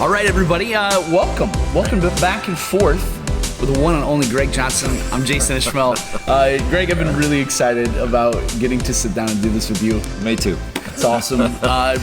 All right, everybody, welcome to Back and Forth with the one and only Greg Johnson. I'm Jason Ishmael. Greg, I've been really excited about getting to sit down and do this with you. Me too. It's awesome.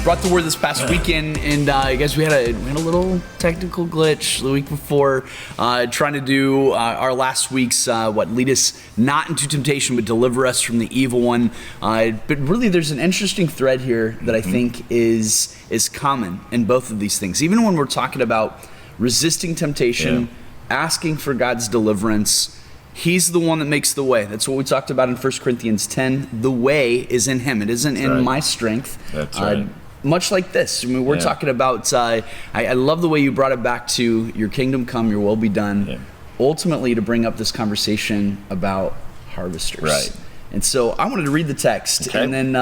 Brought the word this past weekend, and guys, we had a little technical glitch the week before, trying to do our last week's lead us not into temptation, but deliver us from the evil one. But really, there's an interesting thread here that I think is common in both of these things. Even when we're talking about resisting temptation, asking for God's deliverance, He's the one that makes the way. That's what we talked about in 1 Corinthians 10. The way is in Him. It isn't in my strength. That's right. Much like this. I mean, we're talking about, I love the way you brought it back to your kingdom come, your will be done. Yeah. Ultimately, to bring up this conversation about harvesters. Right. And so I wanted to read the text, and then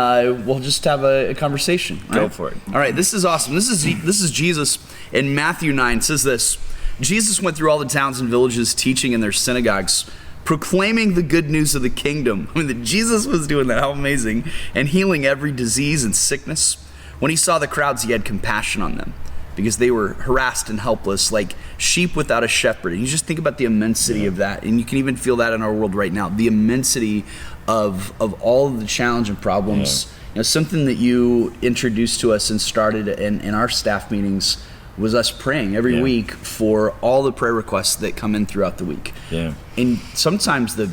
we'll just have a conversation. Right? Go for it. All right, this is awesome. This is Jesus in Matthew 9. It says this: Jesus went through all the towns and villages, teaching in their synagogues, proclaiming the good news of the kingdom. I mean, that Jesus was doing that. How amazing. And healing every disease and sickness. When he saw the crowds, he had compassion on them because they were harassed and helpless, like sheep without a shepherd. And you just think about the immensity of that. And you can even feel that in our world right now. The immensity of all of the challenge and problems. You know, something that you introduced to us and started in our staff meetings was us praying every week for all the prayer requests that come in throughout the week. Yeah. And sometimes the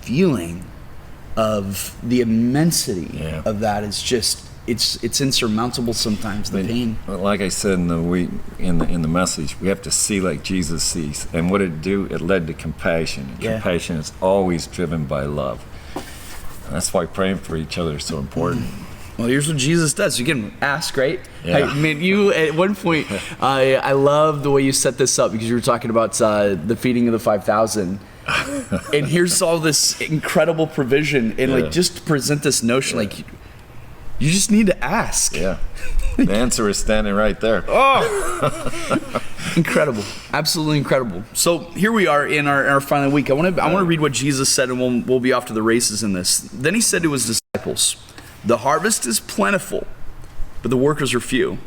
feeling of the immensity of that is just, it's insurmountable sometimes, the pain. Like I said in the message, we have to see like Jesus sees. And what did it do? It led to compassion. And compassion is always driven by love. And that's why praying for each other is so important. Well, here's what Jesus does. You can ask, right? Yeah. I mean, you at one point, I love the way you set this up because you were talking about the feeding of the 5,000. And here's all this incredible provision. And like, just to present this notion, like, you just need to ask. Yeah. The answer is standing right there. Oh, incredible. Absolutely incredible. So here we are in our final week. I want to read what Jesus said, and we'll be off to the races in this. Then he said to his disciples, "The harvest is plentiful, but the workers are few.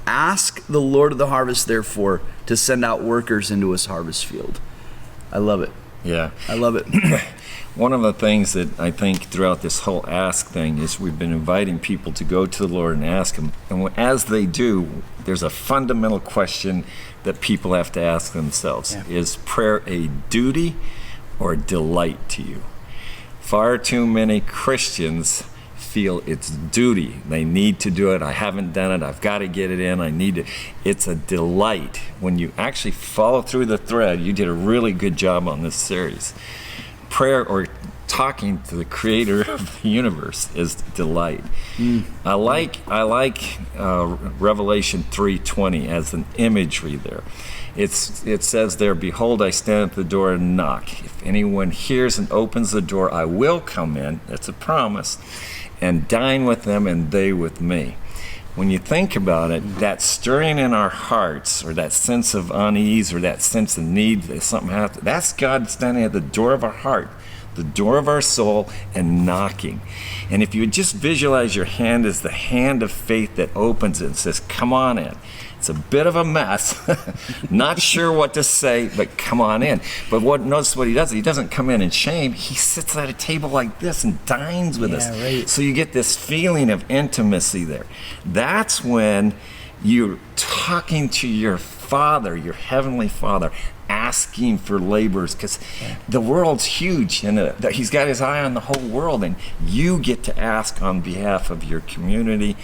Ask the Lord of the harvest, therefore, to send out workers into his harvest field." I love it. Yeah. I love it. One of the things that I think throughout this whole ask thing is we've been inviting people to go to the Lord and ask him. And as they do, there's a fundamental question that people have to ask themselves. Is prayer a duty or a delight to you? Far too many Christians feel it's duty. They need to do it. I haven't done it. I've got to get it in. I need to. It's a delight. When you actually follow through the thread, you did a really good job on this series. Prayer or talking to the creator of the universe is delight. I like Revelation 3:20 as an imagery there. It says there, "Behold, I stand at the door and knock. If anyone hears and opens the door, I will come in." That's a promise. "And dine with them and they with me." When you think about it, that stirring in our hearts, or that sense of unease, or that sense of need that something happens, that's God standing at the door of our heart, the door of our soul, and knocking. And if you would just visualize your hand as the hand of faith that opens it and says, "Come on in." It's a bit of a mess. Not sure what to say, but come on in. But notice what he does. He doesn't come in shame. He sits at a table like this and dines with us. Right. So you get this feeling of intimacy there. That's when you're talking to your Father, your Heavenly Father, asking for laborers, because the world's huge and he's got his eye on the whole world, and you get to ask on behalf of your community,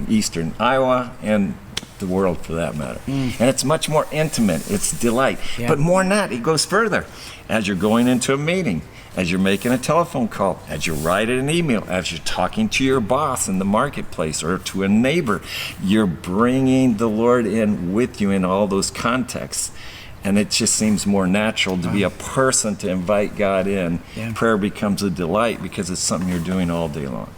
Eastern Iowa, and the world for that matter. And it's much more intimate. It's delight. But more than that, it goes further. As you're going into a meeting, as you're making a telephone call, as you're writing an email, as you're talking to your boss in the marketplace or to a neighbor, you're bringing the Lord in with you in all those contexts. And it just seems more natural to be a person to invite God in. Prayer becomes a delight because it's something you're doing all day long.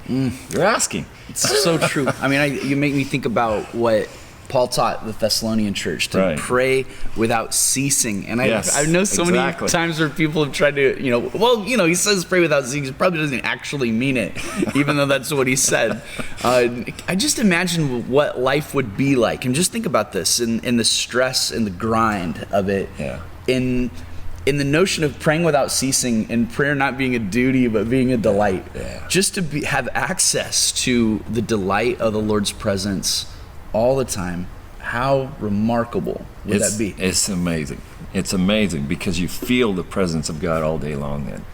You're asking. It's so true. I mean, you make me think about what Paul taught the Thessalonian church to Right. pray without ceasing. And Yes, I know so exactly. many times where people have tried to, he says pray without ceasing. He probably doesn't actually mean it, even though that's what he said. I just imagine what life would be like. And just think about this in the stress and the grind of it. Yeah. In the notion of praying without ceasing and prayer not being a duty but being a delight. Yeah. Just to have access to the delight of the Lord's presence all the time. How remarkable would that be? It's amazing. It's amazing because you feel the presence of God all day long then.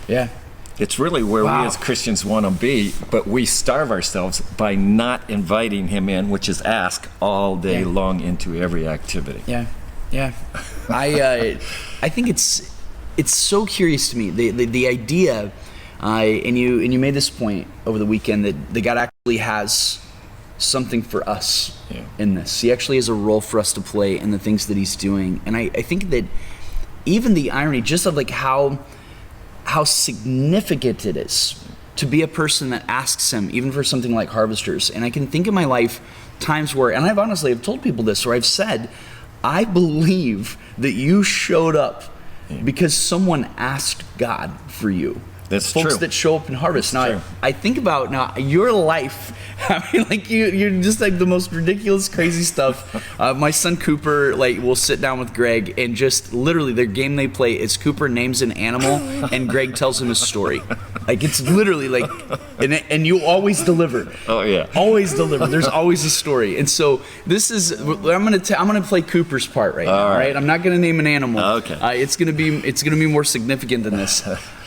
Yeah. It's really where Wow. we as Christians want to be, but we starve ourselves by not inviting him in, which is ask all day Yeah. long into every activity. Yeah. I think it's so curious to me the idea, and you made this point over the weekend that God actually has something for us in this. He actually has a role for us to play in the things that he's doing, and I think that even the irony just of like how significant it is to be a person that asks him, even for something like harvesters. And I can think in my life times where, and I've told people this, where I've said, I believe that you showed up because someone asked God for you. That's Folks true. that show up in harvest. That's true. I think about your life. I mean, like you're just like the most ridiculous, crazy stuff. My son Cooper will sit down with Greg and just literally their game they play is Cooper names an animal and Greg tells him a story. Like it's literally like, and you always deliver. Oh yeah. Always deliver. There's always a story. And so this is I'm gonna play Cooper's part right now. All right. Right. I'm not gonna name an animal. Okay. It's gonna be more significant than this.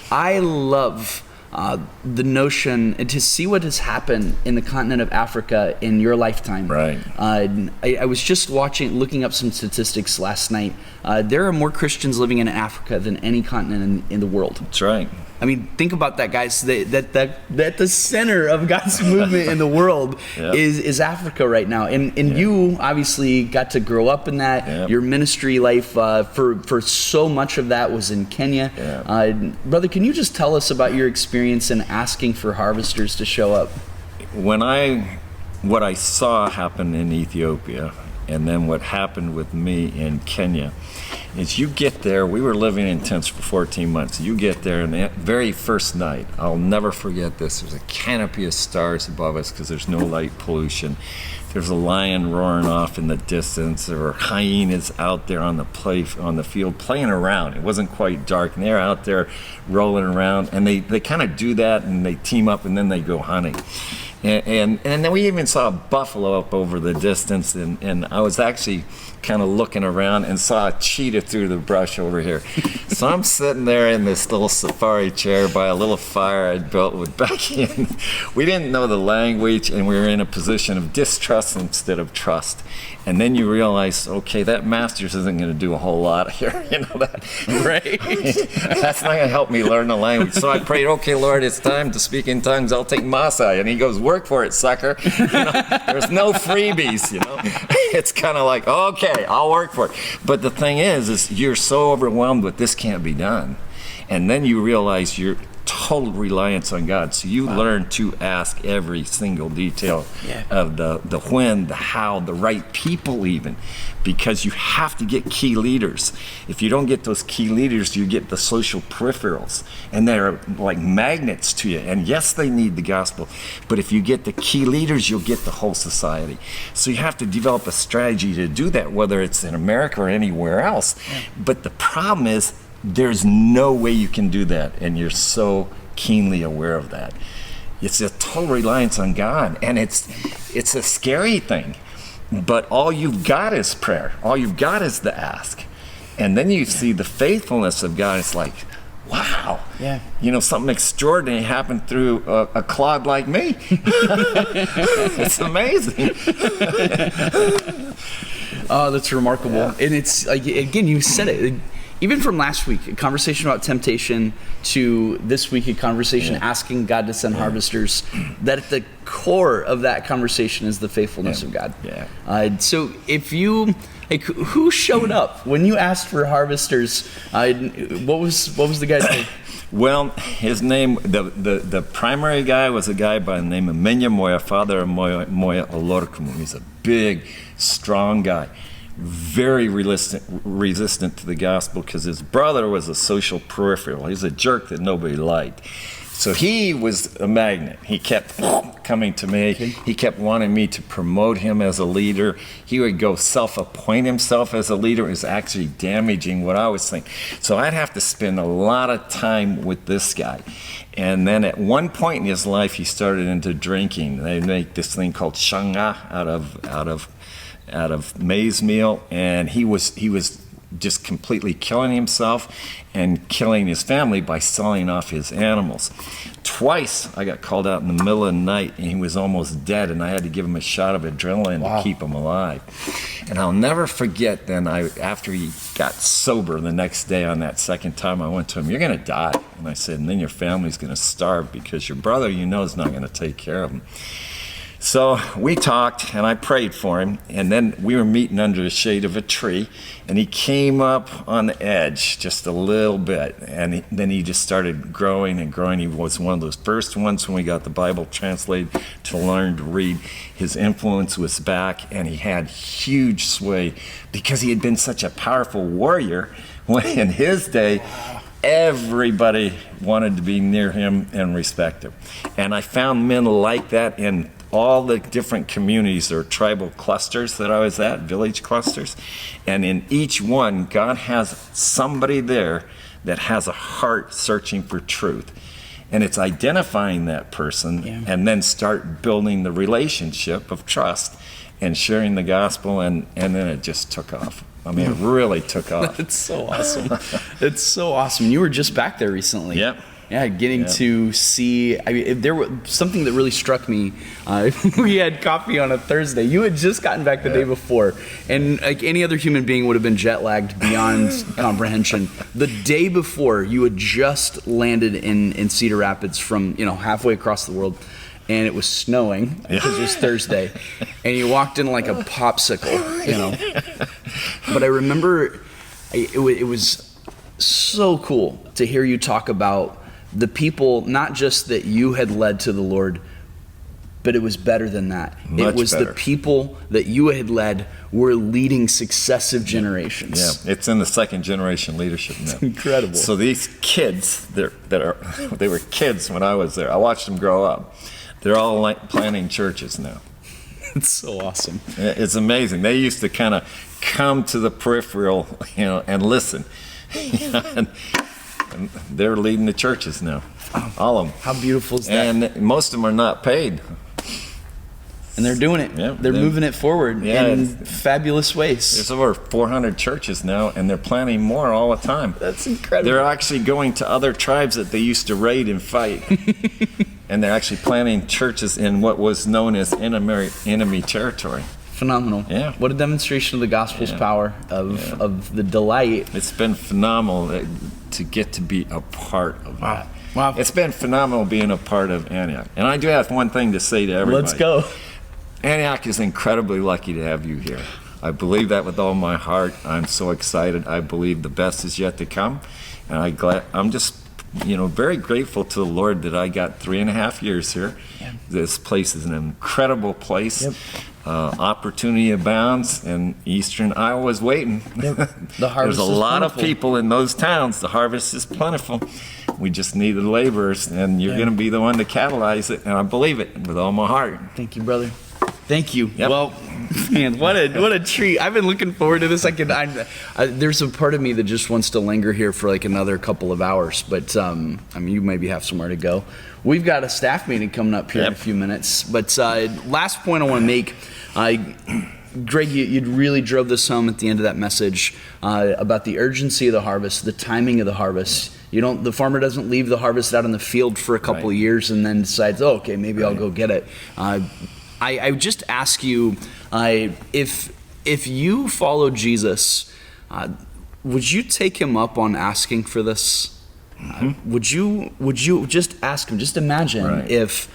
I love the notion and to see what has happened in the continent of Africa in your lifetime. Right. I was just looking up some statistics last night. There are more Christians living in Africa than any continent in the world. That's right. I mean, think about that, guys. That the center of God's movement in the world Yep. is Africa right now. And you obviously got to grow up in that. Yep. Your ministry life for so much of that was in Kenya. Yep. Brother, can you just tell us about your experience in asking for harvesters to show up? What I saw happen in Ethiopia and then what happened with me in Kenya is you get there, we were living in tents for 14 months. You get there and the very first night, I'll never forget this, there's a canopy of stars above us because there's no light pollution. There's a lion roaring off in the distance. There were hyenas out there on the field playing around. It wasn't quite dark, and they're out there rolling around. And they kind of do that, and they team up, and then they go hunting. And then we even saw a buffalo up over the distance, and I was actually kind of looking around and saw a cheetah through the brush over here. So I'm sitting there in this little safari chair by a little fire I'd built with Becky, and we didn't know the language, and we were in a position of distrust instead of trust. And then you realize, okay, that master's isn't going to do a whole lot here, that. Right. That's not going to help me learn the language. So I prayed, okay, Lord, it's time to speak in tongues. I'll take Maasai. And he goes, work for it, sucker. There's no freebies, It's kind of like, okay, I'll work for it. But the thing is you're so overwhelmed with this can't be done. And then you realize your total reliance on God. So you learn to ask every single detail of the when, the how, the right people even, because you have to get key leaders. If you don't get those key leaders, you get the social peripherals, and they're like magnets to you. And yes, they need the gospel, but if you get the key leaders, you'll get the whole society. So you have to develop a strategy to do that, whether it's in America or anywhere else. But the problem is, there's no way you can do that, and you're so keenly aware of that. It's a total reliance on God, and it's a scary thing, but all you've got is prayer. All you've got is the ask. And then you see the faithfulness of God. It's like, wow, something extraordinary happened through a clod like me. It's amazing. Oh, that's remarkable. Yeah. And it's, like, again, you said it. Even from last week, a conversation about temptation, to this week, a conversation asking God to send harvesters, that at the core of that conversation is the faithfulness of God. So if you, who showed up when you asked for harvesters? What was the guy's name? Well, his name, the primary guy was a guy by the name of Menya Moya, father of Moya Olorkumu. He's a big, strong guy, very resistant to the gospel because his brother was a social peripheral. He's a jerk that nobody liked. So he was a magnet. He kept coming to me. He kept wanting me to promote him as a leader. He would go self-appoint himself as a leader. It was actually damaging what I was thinking. So I'd have to spend a lot of time with this guy. And then at one point in his life, he started into drinking. They make this thing called shanga out of maize meal, and he was just completely killing himself and killing his family by selling off his animals. Twice I got called out in the middle of the night and he was almost dead, and I had to give him a shot of adrenaline to keep him alive. And I'll never forget then, after he got sober the next day on that second time, I went to him, "You're going to die." And I said, "And then your family's going to starve because your brother, is not going to take care of him." So we talked, and I prayed for him, and then we were meeting under the shade of a tree, and he came up on the edge just a little bit, and then he just started growing and growing. He was one of those first ones when we got the Bible translated to learn to read. His influence was back, and he had huge sway because he had been such a powerful warrior when in his day, everybody wanted to be near him and respect him. And I found men like that in all the different communities or tribal clusters that I was at, village clusters. And in each one, God has somebody there that has a heart searching for truth. And it's identifying that person and then start building the relationship of trust and sharing the gospel, and then it just took off. I mean, it really took off. It's so awesome. It's so awesome. You were just back there recently. Yep. Yeah, getting to see. I mean, there was something that really struck me. We had coffee on a Thursday. You had just gotten back the day before, and like any other human being would have been jet lagged beyond comprehension. The day before, you had just landed in Cedar Rapids from halfway across the world, and it was snowing because it was Thursday, and you walked in like a popsicle, But I remember it was so cool to hear you talk about the people, not just that you had led to the Lord, but it was better than that. Much it was better. The people that you had led were leading successive generations. Yeah, it's in the second generation leadership now. It's incredible. So these kids, they were kids when I was there. I watched them grow up. They're all planning churches now. It's so awesome. It's amazing. They used to kind of come to the peripheral, and listen. And they're leading the churches now, all of them. How beautiful is that? And most of them are not paid. And they're doing it. Yep, they're moving it forward in fabulous ways. There's over 400 churches now, and they're planning more all the time. That's incredible. They're actually going to other tribes that they used to raid and fight. And they're actually planting churches in what was known as enemy territory. Phenomenal. Yeah. What a demonstration of the gospel's power, of the delight. It's been phenomenal to get to be a part of that. Wow. It's been phenomenal being a part of Antioch. And I do have one thing to say to everybody. Let's go. Antioch is incredibly lucky to have you here. I believe that with all my heart. I'm so excited. I believe the best is yet to come. And I'm just very grateful to the Lord that I got 3.5 years here. Yeah. This place is an incredible place. Yep. Opportunity abounds, and Eastern Iowa is waiting. Yep. The harvest There's a is lot plentiful. of people in those towns. The harvest is plentiful. We just need the laborers, and you're going to be the one to catalyze it, and I believe it with all my heart. Thank you, brother. Thank you. Yep. Well, man, what a treat. I've been looking forward to this. There's a part of me that just wants to linger here for like another couple of hours, but you maybe have somewhere to go. We've got a staff meeting coming up here in a few minutes, but last point I want to make, Greg, you really drove this home at the end of that message about the urgency of the harvest, the timing of the harvest. The farmer doesn't leave the harvest out in the field for a couple of years and then decides, maybe I'll go get it. I would just ask you, if you follow Jesus, would you take him up on asking for this? Mm-hmm. Would you just ask him? Just imagine if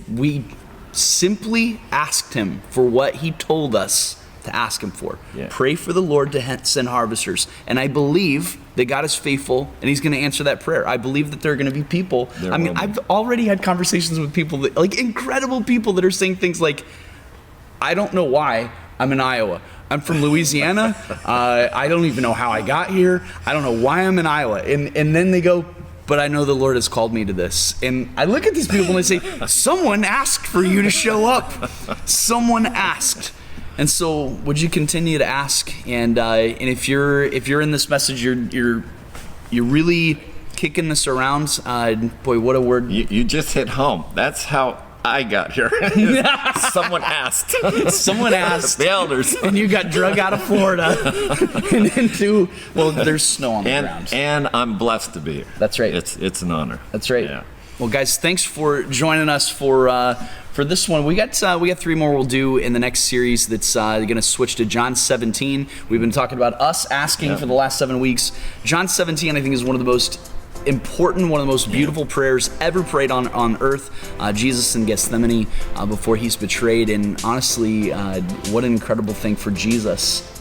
we simply asked him for what he told us to ask him for. Yeah. Pray for the Lord to send harvesters. And I believe that God is faithful and he's going to answer that prayer. I believe that there are going to be people. I've already had conversations with people that, like, incredible people that are saying things like, I don't know why I'm in Iowa. I'm from Louisiana. I don't even know how I got here. I don't know why I'm in Iowa. And then they go, but I know the Lord has called me to this. And I look at these people and I say, someone asked for you to show up. Someone asked. And so would you continue to ask? And if you're in this message, you're really kicking this around. Boy, what a word. You just hit home. That's how I got here. Someone asked. Someone asked. The elders. And you got drug out of Florida and into, well, there's snow on the ground. And I'm blessed to be here. That's right. It's an honor. That's right. Yeah. Well, guys, thanks for joining us for this one. We got 3 more we'll do in the next series that's going to switch to John 17. We've been talking about us asking for the last 7 weeks. John 17, I think, is one of the most important, one of the most beautiful prayers ever prayed on earth. Jesus in Gethsemane before he's betrayed. And honestly, what an incredible thing for Jesus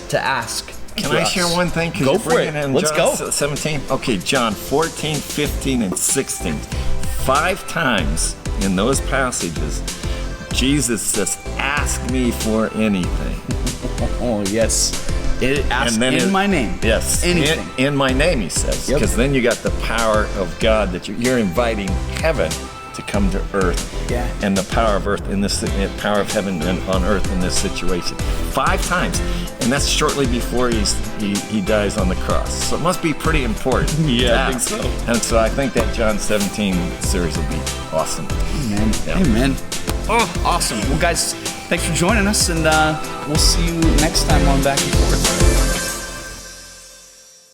to ask. Can I share one thing? Go for it. Let's go. 17. Okay, John 14, 15, and 16. 5 times in those passages, Jesus says, ask me for anything. Oh, yes. Ask in my name. Yes. Anything. In my name, he says. Because then you got the power of God that you're inviting heaven to come to earth. Yeah. And the power of earth in this, power of heaven on earth in this situation. 5 times. And that's shortly before he dies on the cross. So it must be pretty important. Yeah, I think so. And so I think that John 17 series will be awesome. Amen. Yeah. Amen. Oh, awesome. Well, guys, thanks for joining us, and we'll see you next time on Back and Forth.